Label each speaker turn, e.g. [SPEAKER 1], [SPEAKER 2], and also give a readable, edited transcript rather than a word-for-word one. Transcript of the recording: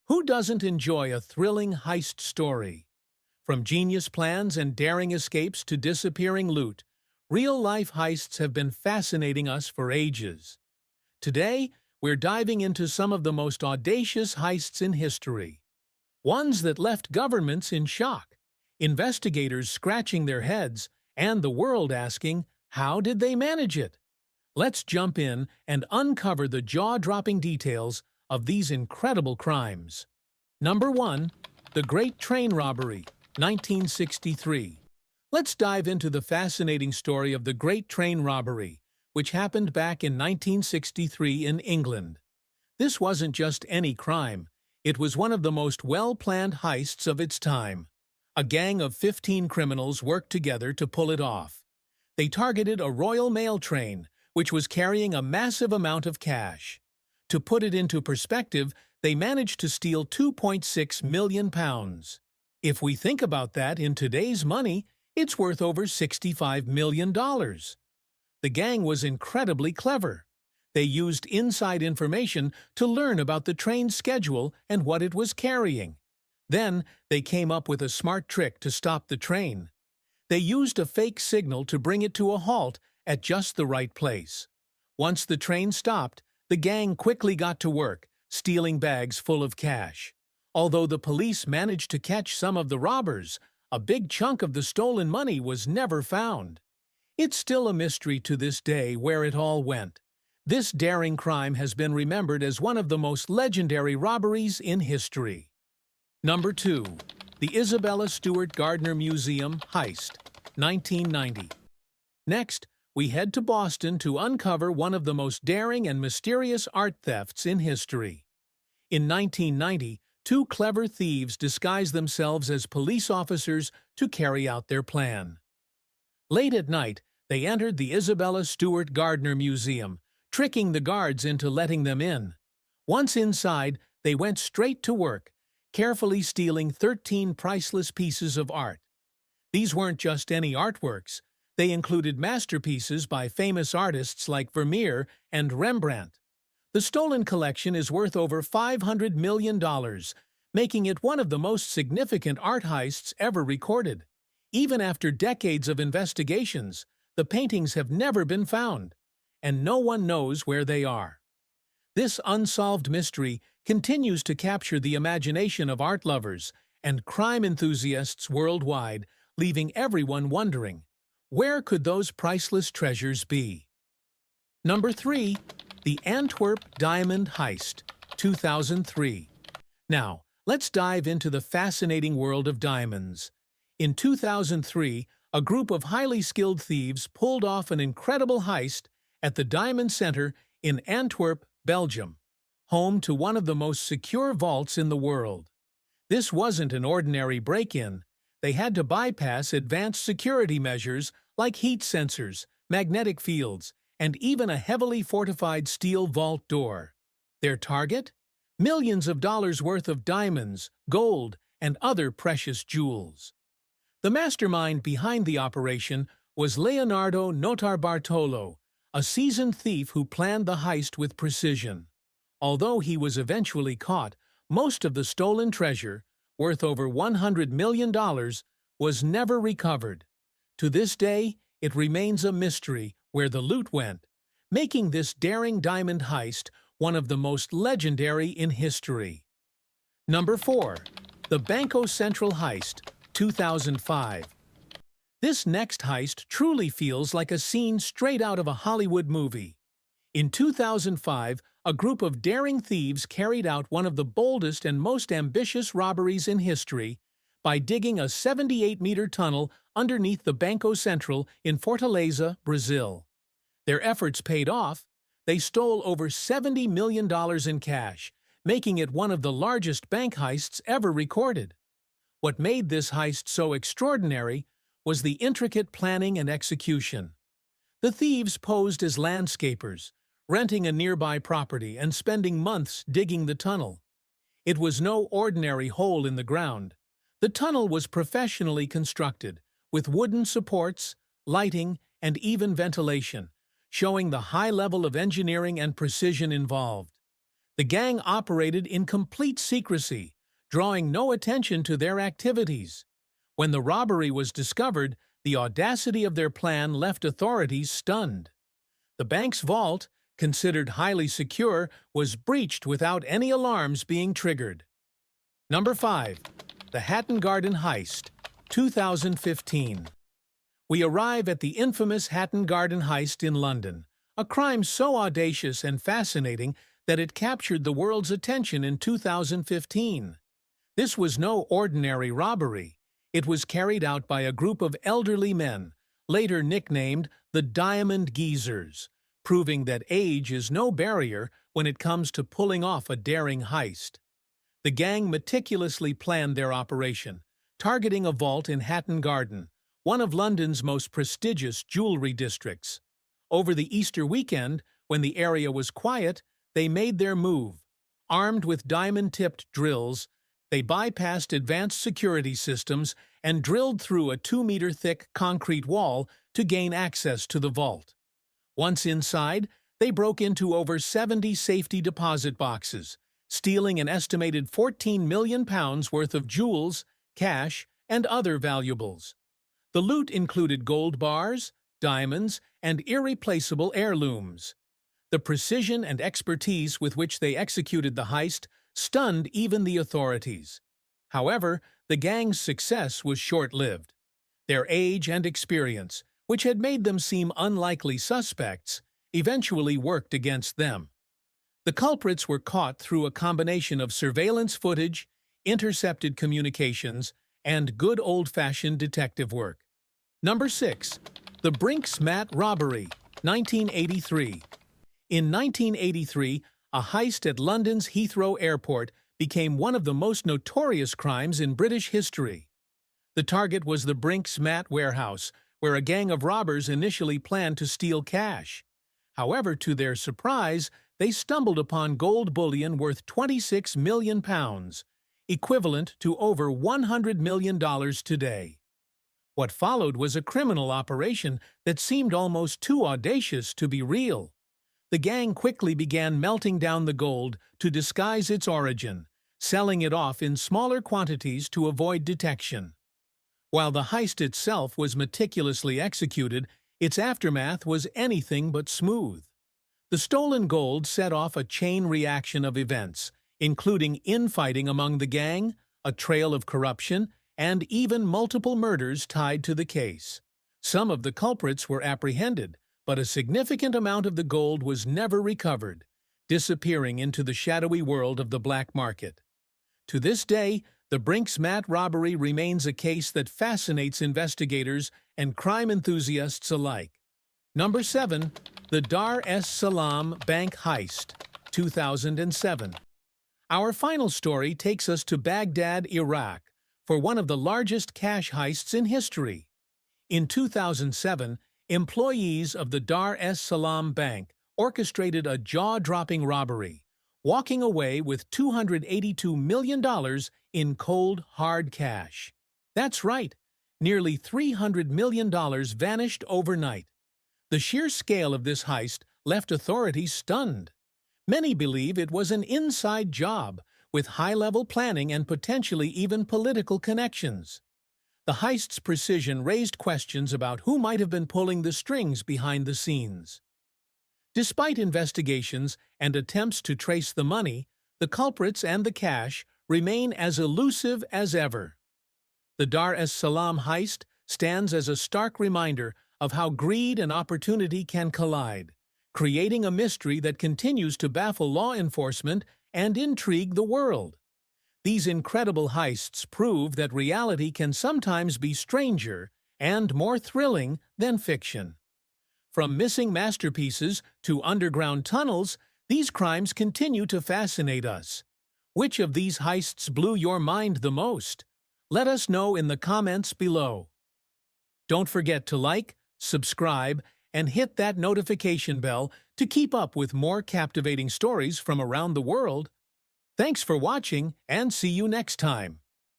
[SPEAKER 1] Who doesn't enjoy a thrilling heist story? From genius plans and daring escapes to disappearing loot, real-life heists have been fascinating us for ages. Today, we're diving into some of the most audacious heists in history. Ones that left governments in shock, investigators scratching their heads, and the world asking, how did they manage it? Let's jump in and uncover the jaw-dropping details of these incredible crimes. Number 1. The Great Train Robbery, 1963. Let's dive into the fascinating story of the Great Train Robbery, which happened back in 1963 in England. This wasn't just any crime. It was one of the most well-planned heists of its time. A gang of 15 criminals worked together to pull it off. They targeted a Royal Mail train, which was carrying a massive amount of cash. To put it into perspective, they managed to steal £2.6 million. If we think about that in today's money, it's worth over $65 million. The gang was incredibly clever. They used inside information to learn about the train's schedule and what it was carrying. Then, they came up with a smart trick to stop the train. They used a fake signal to bring it to a halt at just the right place. Once the train stopped, the gang quickly got to work, stealing bags full of cash. Although the police managed to catch some of the robbers, a big chunk of the stolen money was never found. It's still a mystery to this day where it all went. This daring crime has been remembered as one of the most legendary robberies in history. Number 2. The Isabella Stewart Gardner Museum Heist, 1990. Next, we head to Boston to uncover one of the most daring and mysterious art thefts in history. In 1990, two clever thieves disguised themselves as police officers to carry out their plan. Late at night, they entered the Isabella Stewart Gardner Museum, tricking the guards into letting them in. Once inside, they went straight to work, carefully stealing 13 priceless pieces of art. These weren't just any artworks. They included masterpieces by famous artists like Vermeer and Rembrandt. The stolen collection is worth over $500 million, making it one of the most significant art heists ever recorded. Even after decades of investigations, the paintings have never been found, and no one knows where they are. This unsolved mystery continues to capture the imagination of art lovers and crime enthusiasts worldwide, leaving everyone wondering, where could those priceless treasures be? Number 3. The Antwerp Diamond Heist, 2003. Now, let's dive into the fascinating world of diamonds. In 2003, a group of highly skilled thieves pulled off an incredible heist at the Diamond Center in Antwerp, Belgium, home to one of the most secure vaults in the world. This wasn't an ordinary break-in. They had to bypass advanced security measures like heat sensors, magnetic fields, and even a heavily fortified steel vault door. Their target? Millions of dollars worth of diamonds, gold, and other precious jewels. The mastermind behind the operation was Leonardo Notarbartolo, a seasoned thief who planned the heist with precision. Although he was eventually caught, most of the stolen treasure, worth over $100 million, was never recovered. To this day, it remains a mystery where the loot went, making this daring diamond heist one of the most legendary in history. Number 4. The Banko Central Heist, 2005. This next heist truly feels like a scene straight out of a Hollywood movie. In 2005, a group of daring thieves carried out one of the boldest and most ambitious robberies in history by digging a 78-meter tunnel underneath the Banko Central in Fortaleza, Brazil. Their efforts paid off. They stole over $70 million in cash, making it one of the largest bank heists ever recorded. What made this heist so extraordinary was the intricate planning and execution. The thieves posed as landscapers, renting a nearby property and spending months digging the tunnel. It was no ordinary hole in the ground. The tunnel was professionally constructed, with wooden supports, lighting, and even ventilation, showing the high level of engineering and precision involved. The gang operated in complete secrecy, drawing no attention to their activities. When the robbery was discovered, the audacity of their plan left authorities stunned. The bank's vault, considered highly secure, was breached without any alarms being triggered. Number 5. The Hatton Garden Heist, 2015. We arrive at the infamous Hatton Garden Heist in London, a crime so audacious and fascinating that it captured the world's attention in 2015. This was no ordinary robbery. It was carried out by a group of elderly men, later nicknamed the Diamond Geezers, proving that age is no barrier when it comes to pulling off a daring heist. The gang meticulously planned their operation, targeting a vault in Hatton Garden, one of London's most prestigious jewelry districts. Over the Easter weekend, when the area was quiet, they made their move. Armed with diamond-tipped drills, they bypassed advanced security systems and drilled through a 2-meter-thick concrete wall to gain access to the vault. Once inside, they broke into over 70 safety deposit boxes, stealing an estimated £14 million worth of jewels, cash, and other valuables. The loot included gold bars, diamonds, and irreplaceable heirlooms. The precision and expertise with which they executed the heist stunned even the authorities. However, the gang's success was short-lived. Their age and experience, which had made them seem unlikely suspects, eventually worked against them. The culprits were caught through a combination of surveillance footage, intercepted communications, and good old-fashioned detective work. Number 6. The BrinksMat Robbery, 1983. In 1983, a heist at London's Heathrow Airport became one of the most notorious crimes in British history. The target was the BrinksMat warehouse, where a gang of robbers initially planned to steal cash. However, to their surprise, they stumbled upon gold bullion worth £26 million, equivalent to over $100 million today. What followed was a criminal operation that seemed almost too audacious to be real. The gang quickly began melting down the gold to disguise its origin, selling it off in smaller quantities to avoid detection. While the heist itself was meticulously executed, its aftermath was anything but smooth. The stolen gold set off a chain reaction of events, including infighting among the gang, a trail of corruption, and even multiple murders tied to the case. Some of the culprits were apprehended, but a significant amount of the gold was never recovered, disappearing into the shadowy world of the black market. To this day, the BrinksMat robbery remains a case that fascinates investigators and crime enthusiasts alike. Number 7. The Dar es Salaam Bank Heist, 2007. Our final story takes us to Baghdad, Iraq, for one of the largest cash heists in history. In 2007, employees of the Dar es Salaam Bank orchestrated a jaw-dropping robbery, walking away with $282 million in cold, hard cash. That's right, nearly $300 million vanished overnight. The sheer scale of this heist left authorities stunned. Many believe it was an inside job, with high-level planning and potentially even political connections. The heist's precision raised questions about who might have been pulling the strings behind the scenes. Despite investigations and attempts to trace the money, the culprits and the cash remain as elusive as ever. The Dar es Salaam heist stands as a stark reminder of how greed and opportunity can collide, creating a mystery that continues to baffle law enforcement and intrigue the world. These incredible heists prove that reality can sometimes be stranger and more thrilling than fiction. From missing masterpieces to underground tunnels, these crimes continue to fascinate us. Which of these heists blew your mind the most? Let us know in the comments below. Don't forget to like, subscribe, and hit that notification bell to keep up with more captivating stories from around the world. Thanks for watching, and see you next time.